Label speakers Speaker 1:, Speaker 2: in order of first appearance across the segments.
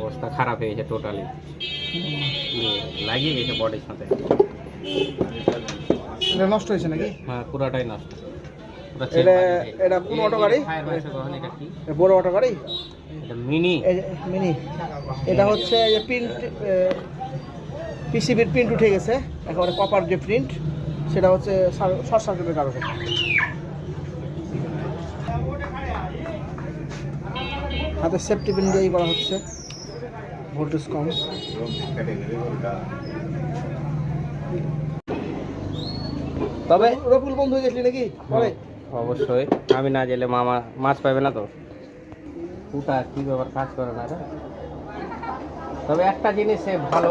Speaker 1: অবস্থা খারাপ হয়ে গেছে টোটালি, লাগিয়ে গেছে বডির সাথে।
Speaker 2: এটা নষ্ট হয়েছে নাকি?
Speaker 1: হ্যাঁ, পুরাটাই নষ্ট।
Speaker 2: এটা কোন অটো গাড়ি? বড় অটো গাড়ি?
Speaker 1: মিনি।
Speaker 2: মিনি। এটা হচ্ছে যে প্রিন্ট, পিসিবির প্রিন্ট উঠে গেছে, একেবারে কপার যে প্রিন্ট, সেটা হচ্ছে শর্ট সার্কিটের কারণে। হাতে সেফটি পিন দিয়েই করা হচ্ছে, ভোল্টেজ কম। তবে রফুল বন্ধ হয়ে গেছিলি নাকি পরে?
Speaker 1: অবশ্যই, আমি না গেলে মামা মাছ পাবে না তো। পুটা কি ব্যাপার, কাজ করে না। তবে একটা জিনিস ভালো,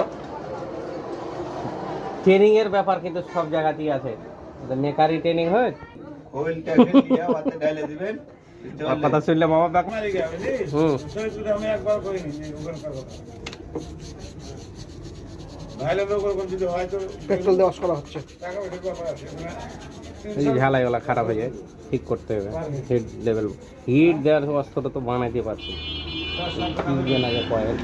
Speaker 1: ট্রেনিং এর ব্যাপার কিন্তু সব জায়গাতেই আছে। মেকারি ট্রেনিং হয়, কথা শুনলে মামা
Speaker 2: পেট্রোল দিয়ে ওয়াশ করা হচ্ছে।
Speaker 1: ঝালাইওয়ালা খারাপ হয়ে যায়, ঠিক করতে হবে। হিট লেভেল, হিট দেওয়ার অস্ত্রটা তো বানাইতে পারছি আগে কয়েল।